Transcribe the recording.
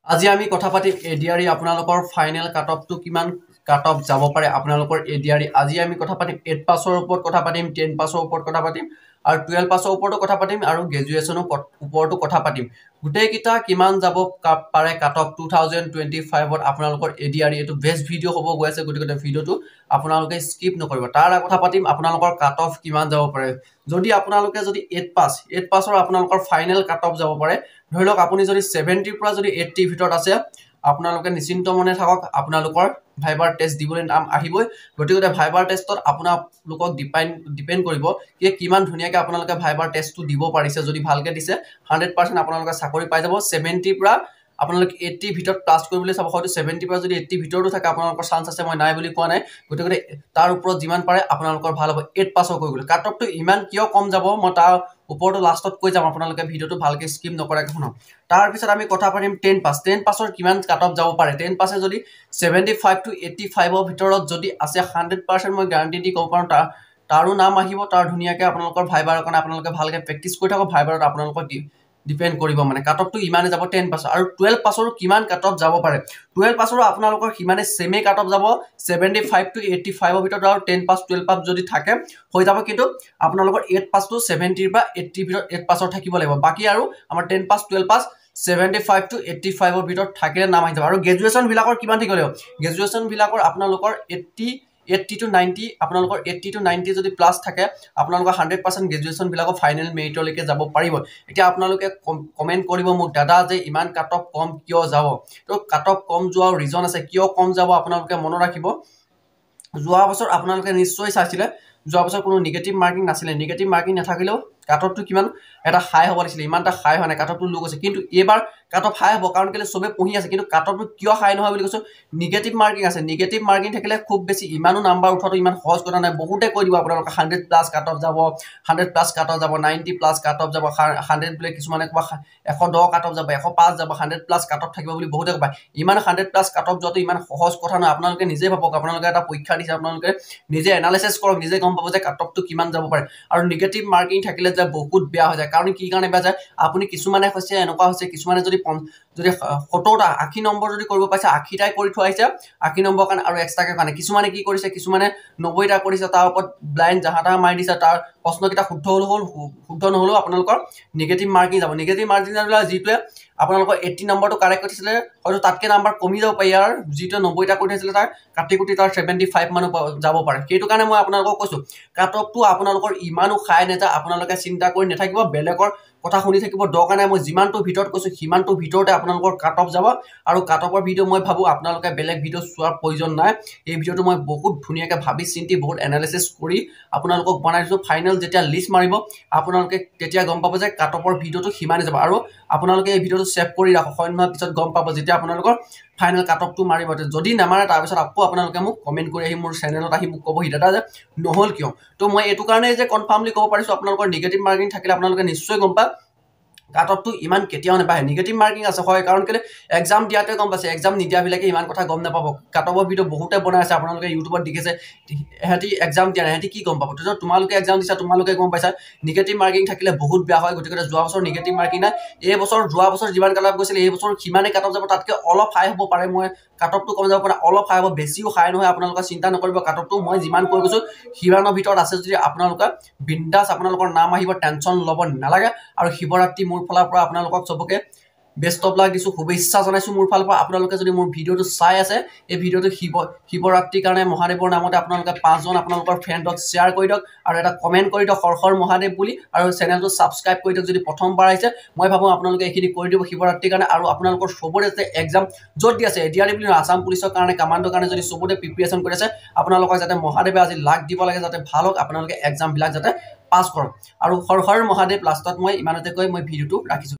আজি আমি কথা পাতিম এডিআৰই আপোনালোকৰ ফাইনেল কাট অফটো কিমান কাট অফ যাব পাৰে আপোনালোকৰ এডিআৰই আজি আমি কথা পাতিম 8 পাছৰ ওপৰত কথা পাতিম 10 পাছৰ ওপৰত কথা পাতিম আৰু 12 পাছৰ ওপৰতো কথা পাতিম আৰু গ্ৰেজুৱেচনৰ ওপৰতো কথা পাতিম গুটেই কিটা কিমান যাব পাৰে কাট অফ 2025ত আপোনালোকৰ এডিআৰই এটো বেষ্ট ভিডিও হ'ব গৈ আছে গুটেই ভিডিওটো আপোনালোকে স্কিপ নকৰিব তাৰ কথা পাতিম আপোনালোকৰ কাট অফ কিমান যাব পাৰে যদি আপোনালোকে যদি 8 পাছৰ আপোনালোকৰ ফাইনেল কাট অফ যাব পাৰে ধৰি লওক আপুনি যদি 70 পৰা যদি 80 ভিতৰত আছে আপোনালোকে নিশ্চিন্ত মনে থাকক আপোনালোকৰ ভাইবাৰ টেষ্ট দিবলৈ নাম আহিবই গতিকে ভাইবাৰ টেষ্টত আপোনালোকক ডিপেন্ড কৰিব কি কিমান ধুনিয়াকে আপোনালোকে ভাইবাৰ টেষ্টটো দিব পাৰিছে যদি ভালকে দিছে 100% আপোনালোকে চাকৰি পাই যাব 70 পৰা আপোনালোকে 80 ভিতৰত প্লাস কৰিবলৈ চাব হয়তো 70 পৰা যদি 80 ভিতৰতো থাকে আপোনালোকৰ চান্স আছে মই নাই বুলি কোৱা নাই গতিকে তাৰ ওপৰত যিমান পাৰে আপোনালোকৰ ভাল হ'ব 8 পাছৰ কৰিবলৈ কাট অফটো ইমান কিয় কম যাব মই তাৰ ওপৰটো লাষ্টত কৈ যাম আপোনালোকে ভিডিওটো ভালকে স্কিপ নকৰাকৈ শুনক তাৰ পিছত আমি কথা পাতিম 10 পাছৰ কিমান কাট অফ যাব পাৰে 10 পাছে যদি 75 to 85 ৰ ভিতৰত যদি আছে 100% মই গ্যাৰান্টি দি ক'ব পাৰো তাৰো নাম আহিব তাৰ ধুনিয়াকে আপোনালোকৰ ভাইবাৰৰ কাৰণে আপোনালোকে ভালকে প্ৰেক্টিস কৰি থাকক ভাইবাৰত আপোনালোকৰ ডিপেন্ড কৰিব মানে কাট অফটো ইমানে যাব 10 পাছৰ আৰু 12 পাছৰ কিমান কাট অফ যাব পাৰে 12 পাছৰ আপোনালোকৰ কিমানে সেমে কাট অফ যাব 75 to 85 ৰ ভিতৰত আৰু 10 পাছ 12 পাছ যদি থাকে হৈ যাব কিন্তু আপোনালোকৰ 8 পাছটো 70 পৰা 80 ভিতৰত 8 পাছৰ থাকিব লাগিব বাকি আৰু আমাৰ 10 পাছ 12 পাছ 75 to 85 ৰ ভিতৰত থাকিলে নাম আহি যাব আৰু গ্ৰেজুৱেচন বিলাকৰ কিমান ঠিক লাগিব গ্ৰেজুৱেচন বিলাকৰ আপোনালোকৰ 80 to 90 আপোনালোকৰ 80 to 90 যদি প্লাস থাকে আপোনালোকৰ 100% গ্ৰেজুৱেচন বিলাকৰ ফাইনেল মেৰিটলৈকে যাব পাৰিব এতিয়া আপোনালোকে কমেন্ট কৰিব মোক দাদা যে ইমান কাট অফ কম কিয় যাব তো কাট অফ কম যোৱাৰ ৰিজন আছে কিয় কম যাব আপোনালোকে মনত ৰাখিব যোৱা বছৰ আপোনালোকে নিশ্চয় চাইছিলে যোৱা বছৰ কোনো নেগেটিভ মাৰ্কিং নাছিলে নেগেটিভ মাৰ্কিং নাথাকিলেও কাট অফটো কিমান এটা হাই হ'ব লাগিছিল ইমানটা হাই হয় না কাট অফটো লো গৈছে কিন্তু এবাৰ কাট অফ হাই হ'ব কাৰণ কেলে সবে পঢ়ি আছে কিন্তু কাট অফটো কিয় হাই নহয় বুলি কৈছো নেগেটিভ মাৰ্কিং আছে নেগেটিভ মাৰ্কিং থাকিলে খুব বেছি ইমানো নাম্বাৰ উঠাটো ইমান সহজ কথা নাই বহুতে কৈ দিব আপোনালোক 100 প্লাস কাট অফ যাব 100 প্লাস কাট অফ যাব 90 প্লাস কাট অফ যাব 100 বলে কিছুমানে কবা 110 কাট অফ যাব 105 যাব 100 প্লাস কাট অফ থাকিব বুলি বহুতে কয় ইমান 100 প্লাস কাট অফ যত ইমান সহজ কথা নহয় আপোনালোকে নিজে ভাবক আপোনালোকে এটা পৰীক্ষা দিছে আপোনালোকে নিজে এনালাইসিস কৰক নিজে গম পাব যে কাট অফটো কিমান যাব পাৰে আৰু নেগেটিভ মাৰ্কিং থাকিলে যে বহুত বেয়া হৈ যায় কাৰণ কি কাৰণে বেয়া যায় আপুনি কিছুমানে হৈছে এনেকুৱা হৈছে কিছুমানে যদি 70টা 80 নম্বৰ যদি কৰিব পাইছে 80টাই কৰি থোৱাইছে 80 নম্বৰ কাৰণ আৰু এক্সট্ৰাকে কাৰণে কিছুমানে কি কৰিছে কিছুমানে 90টা কৰিছে তাৰ ওপৰত ব্লাইন্ড জাহাটা মাৰি দিছে তাৰ প্ৰশ্নকিটা শুদ্ধ নহলো আপোনালোকৰ নেগেটিভ মাৰ্কিং যাব নেগেটিভ মাৰ্কিং যিটোৱে আপোনালোকৰ 80 নম্বৰটো কাৰেক্ট কৰিছিলে হয়তো তাতকে নাম্বাৰ কমি যাব পাৰে আৰু যিটো 90টা কৰি থৈছিলে তাৰ কাটি কুটি তাৰ 75 মান যাব পাৰে সেইটো কাৰণে মই আপোনালোকক কৈছো কাট অফটো আপোনালোকৰ ইমানো খাই নেতা আপোনালোকে চিন্তা কৰি নাথাকিব বেলেগৰ কথা শুনি থাকিব দৰকাৰণে মই যিমানটো ভিতৰত কৈছো সিমানটো ভিতৰতে আপোনালোকৰ কাট অফ যাব আৰু কাট অফৰ ভিডিও মই ভাবো আপোনালোকে বেলেগ ভিডিও চোৱাৰ প্ৰয়োজন নাই এই ভিডিওটো মই বহুত ধুনিয়াকে ভাবি চিন্তি বহুত এনালাইসিস কৰি আপোনালোকক বনাইছো ফাইনেল যেতিয়া লিষ্ট মাৰিব আপোনালোকে তেতিয়া গম পাব যে কাট অফৰ ভিডিওটো সিমানে যাব আৰু আপোনালোকে এই ভিডিওটো সেভ কৰি ৰাখক হয় পিছত গম পাব যেতিয়া আপোনালোকৰ ফাইনেল কাট অফটো মাৰিব যদি নামাৰে তাৰ পিছত আকৌ আপোনালোকে মোক কমেন্ট কৰি আহি মোৰ চেনেলত আহি মোক কবহি দাদা যে নহল কিয় তো মই এটো কাৰণে যে কনফাৰ্মলি ক'ব পাৰিছো আপোনালোকৰ নেগেটিভ মাৰ্কিং থাকিলে আপোনালোকে নিশ্চয় গম পা কাট অফটো ইমান কেতিয়াও নাপায় নেগেটিভ মাৰ্কিং আছে হয় কাৰণ কেলে এক্সাম দিয়াতে গম পাইছে এক্সাম নিদিয়া বিলাকে ইমান কথা গম নাপাব কাট অফৰ ভিডিও বহুতে বনাই আছে আপোনালোকে ইউটিউবত দেখিছে হেতি এক্সাম দিয়া নাই হেতি কি গম পাব তো তোমালোকে এক্সাম দিছা তোমালোকে গম পাইছা নেগেটিভ মাৰ্কিং থাকিলে বহুত বেয়া হয় গতিকে যোৱা বছৰ নেগেটিভ মাৰ্কিং নাই এই বছৰ যোৱা বছৰ যিমান কাট অফ গৈছিল এই বছৰ কিমানে কাট অফ যাব তাতকে অলপ হাই হ'ব পাৰে মই কাট অফটো কম যাব পাৰে অলপ হাই হ'ব বেছিও হাই নহয় আপোনালোকে চিন্তা নকৰিব কাট অফটো মই যিমান কৈ গৈছো হিৰানৰ ভিতৰত আছে যদি আপোনালোকে বিন্দাস আপোনালোকৰ নাম আহিব টেনচন ল'ব নালাগে আৰু শিৱৰাত্ৰি মোৰ ফালৰ পৰা আপোনালোকক সবকে বেষ্ট অফ লাক দিছো শুভেচ্ছা জনাইছো মোৰ ফালৰ পৰা আপোনালোকে যদি মোৰ ভিডিওটো চাই আছে এই ভিডিওটো শিৱৰাত্ৰিৰ কাৰণে মহাদেৱৰ নামতে আপোনালোকে 5 জন আপোনালোকৰ ফ্ৰেণ্ডক শেয়াৰ কৰি দিয়ক আৰু এটা কমেন্ট কৰি দিয়ক হৰ মহাদেৱ বুলি আৰু চেনেলটো সাবস্ক্ৰাইব কৰি দিয়ক যদি প্ৰথমবাৰ আহিছে মই ভাবো আপোনালোকে এইখিনি কৰি দিব শিৱৰাত্ৰিৰ কাৰণে আৰু আপোনালোকৰ সবৰে যে এক্সাম যত দি আছে এডিআৰই বুলি আসাম পুলিচৰ কাৰণে কমান্ডৰ কাৰণে যদি সবৰে প্ৰিপাৰেচন কৰি আছে আপোনালোকক যাতে মহাদেৱে আজি লাক দিব লাগে যাতে ভাল হওক আপোনালোকে এক্সাম বিলাক যাতে পাস কৰক আৰু হৰ মহাদেৱ লাষ্টত মই ইমানতে কৈ মই ভিডিওটো ৰাখিছো